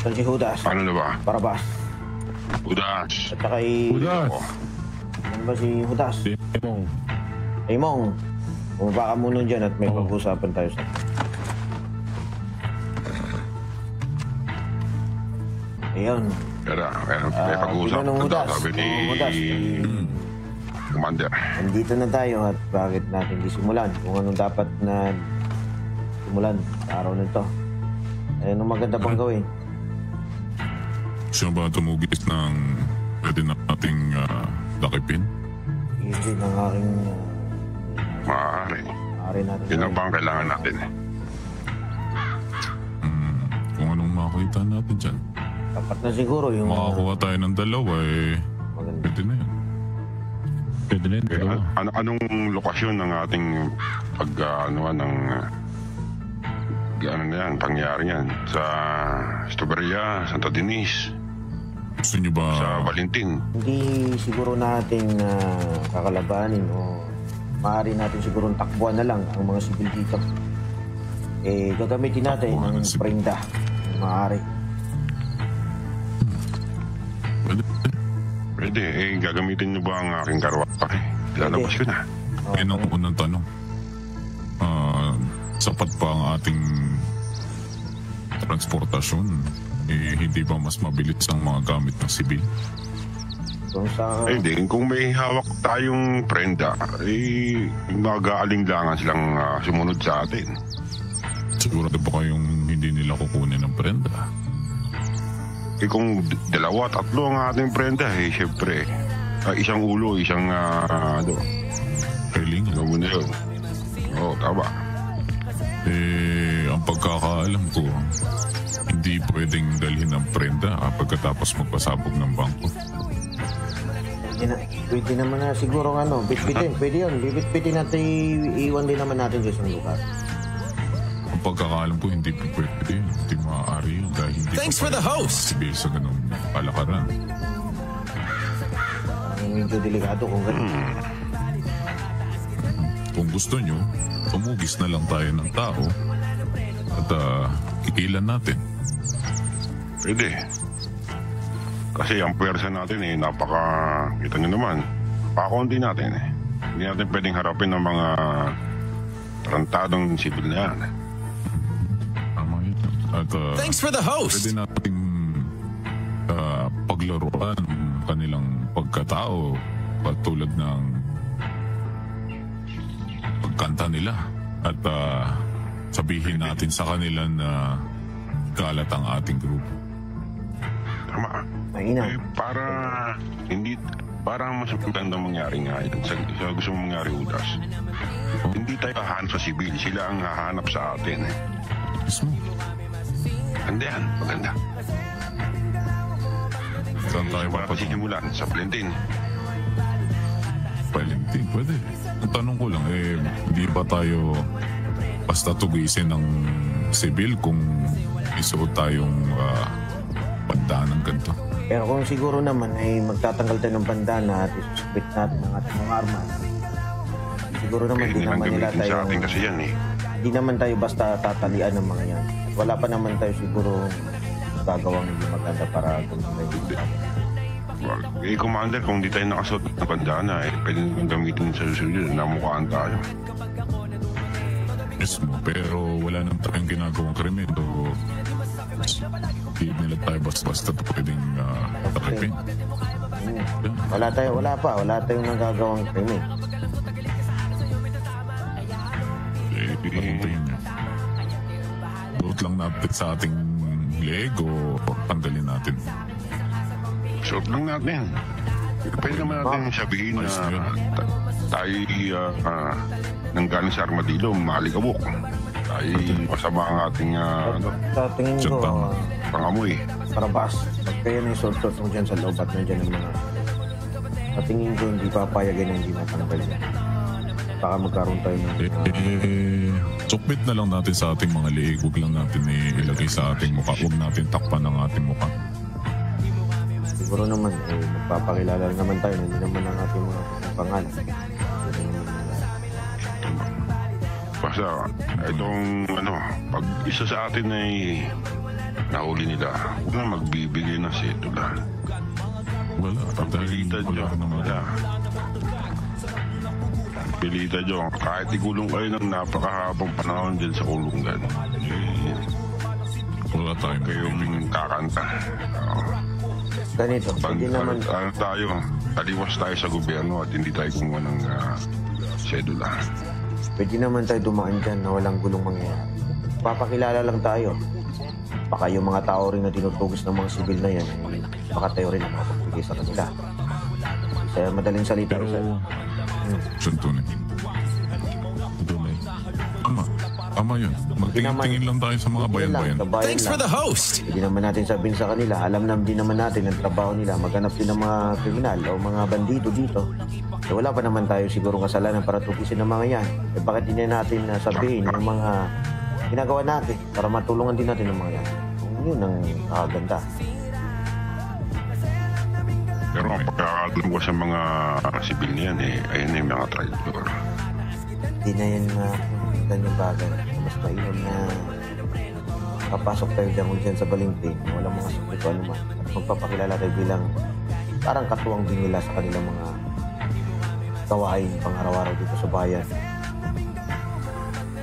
Saan si Judas? Ano na ba? Barabas. Judas. At saka Judas. Ano ba si Judas? Mong. Mong. Bumaba ka muna dyan at may pag-usapan tayo sa... Ayun. Pero, may pag-usapan tayo, sabi ni Commander. Nandito na tayo at bakit natin disimulan kung anong dapat na simulan sa araw nito. Anong maganda pang gawin? Siya ba tumugis ng pwede nating dakipin? Hindi ng aking... Maaari. Maaari natin. Yun ang bang kailangan natin eh. Kung anong makakita natin dyan. Dapat na siguro yung... Makakuha tayo ng dalawa eh. Maganda. Pwede na yan. Pwede na yan, dalawa. Anong lokasyon ng ating ano na yan, pangyari yan? Sa Estuberia, Santa Dinis, Gusto nyo ba... sa Valentin. Hindi siguro natin kakalabanin o maaari natin siguro takbuhan na lang ang mga sibil dito. Gagamitin natin Takbuhan ng ng sibil. prenda. Maaari. Pwede. Gagamitin nyo ba ang aking karwahe? Lalabas ko na. Yan ang unang tanong. Sapat pa ang ating transportasyon? Hindi ba mas mabilis ang mga gamit ng sibil? Kung sa... Hindi. Kung may hawak tayong prenda, mag-aalinlangan silang sumunod sa atin. Sigurado ba kayong hindi nila kukunin ng prenda? Kung dalawa, tatlo ang ating prenda, syempre. Isang ulo, isang Kailingan. ano mo na yun. Oo, tama. Ang pagkakaalam ko, hindi pwedeng dalhin ng prenda pagkatapos magpasabog ng bangko. Pwede naman na siguro bitbitin. Pwede yun. Bibitbitin natin, iwan din naman natin sa isang lugar. Ang pagkakaalam ko, hindi pwede. Hindi maaari yun dahil hindi Thanks for the host! Sibil sa ganung palakaran. Medyo delikado kung gano'n. Kung gusto nyo, tumugis na lang tayo ng tao at kikilan natin. Pwede. Kasi ang pwersa natin kita nyo naman, pakonti natin Hindi natin pwedeng harapin ng mga tarantadong sibil na yan. Tama yun. At Thanks for the host! pwede nating paglaruan ang kanilang pagkatao patulad ng pagkanta nila at sabihin natin sa kanila na kalat ang ating grupo. Tama. Mainam. Parang mas magandang mangyari nga yun. Sa gusto mong mangyari, Judas. Hindi tayo hahanap sa sibil. Sila ang hahanap sa atin. Mismo. Maganda yan. Maganda. Saan tayo Pasisimulan sa Valentin. Valentin, pwede. Ang tanong ko lang, hindi ba tayo basta tugisin ng sibil kung isuot tayong bandana ng ganito? Pero kung siguro naman ay magtatanggal tayo ng bandana at isusupit natin ang ating mga armas, siguro naman di naman nila tayo... Sa atin kasi yan Di naman tayo basta tatalian ng mga yan. Wala pa naman tayo siguro gagawang hindi maganda para gumagay. Commander, kung di tayo nakasuot ng bandana, pwede nang gamitin sa susunod na mukhaan tayo. Mismo, pero wala nang tayong ginagawang krimen o hindi nila tayo basta pwedeng takipin. Wala tayong nagagawang krimen. Patuntayin niyo. Buot lang natin sa ating leg o tanggalin natin. Suot lang natin. Pwede naman natin sabihin na tayo nanggaling sa armadillo, malikabok. Tayo masama ang ating Sa tingin ko, pangamoy. Barabas, pag kayo na yung sort mo dyan sa loob at nandiyan ang mga... Sa tingin ko, hindi papayagan na hindi matanggal yan. Baka magkaroon tayo ng... Sukbit na lang natin sa ating mga liig. Huwag lang natin ilagay sa ating mukha. Huwag natin takpan ang ating mukha. Siguro naman, magpapakilala naman tayo. Hindi naman ang ating mga pangalan. Basta, itong pag isa sa atin ay nahuli nila, huwag na magbibigay ng sedula. Wala. Pilitan nyo. Wala. Pilitan nyo. Kahit ikulong kayo ng napakahabang panahon dyan sa kulungan, Wala tayong kayong kakanta. Ganito, hindi naman... Ano tayo, taliwas tayo sa gobyerno at hindi tayo kumuha ng sedula. Pwede naman tayo dumaan dyan na walang gulong mangyayari. Papakilala lang tayo. Baka yung mga tao rin na tinutugos ng mga sibil na yan, baka tayo rin ang makapagbigay sa kanila. Sa madaling salita. Pero, Santunin. Tunay. Ama yun. Magtingin-tingin lang tayo sa mga bayan-bayan. Thanks for the host. Hindi naman natin sabihin sa kanila, alam na din naman natin ang trabaho nila, maghanap din ng mga kriminal o mga bandido dito. Eh, wala pa naman tayo siguro kasalanan para tukisin ng mga yan. Eh, bakit hindi natin sabihin yung mga ginagawa natin para matulungan din natin ng mga yan. Yun ang ganda. Pero ang pagkakalam ko sa mga sibil na yan, ayun na yung mga traitor. Hindi na yan ganyang bagay. Mas mainam na kapasok tayo dyan sa Balingping, walang mga suplito anuman. At magpapakilala tayo bilang parang katuwang din nila sa kanilang mga gawain pang araw-araw dito sa bayan.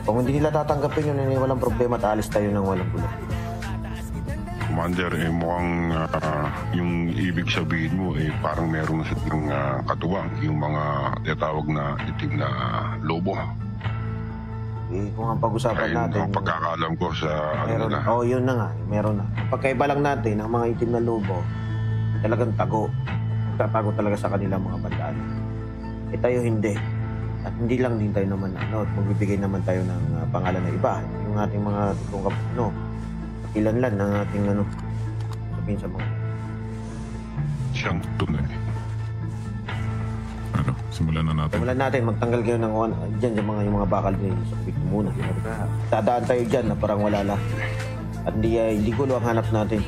Kung hindi nila tatanggapin yun, walang problema at alis tayo ng walang gulo. Commander, mukhang yung ibig sabihin mo, parang meron na silang katuwang, yung mga tinatawag na itim na lobo. Kung ang pag-usapan Ayun natin... ang pagkakalam ko sa meron na. Oo, yun na nga. Meron na. Pagkaiba lang natin, ang mga itim na lobo, talagang tago. Tatago talaga sa kanilang mga bandaan. Tayo hindi. At hindi lang din tayo naman, at magbibigay naman tayo ng pangalan na iba. Yung ating mga ilanlan ng ating sabihin sa mga... siyang tunay. Simulan na natin. Simulan natin, magtanggal kayo ng dyan yung mga bakal din sa kubik muna. Dadaan tayo dyan na parang wala lang. At hindi gulo ang hanap natin.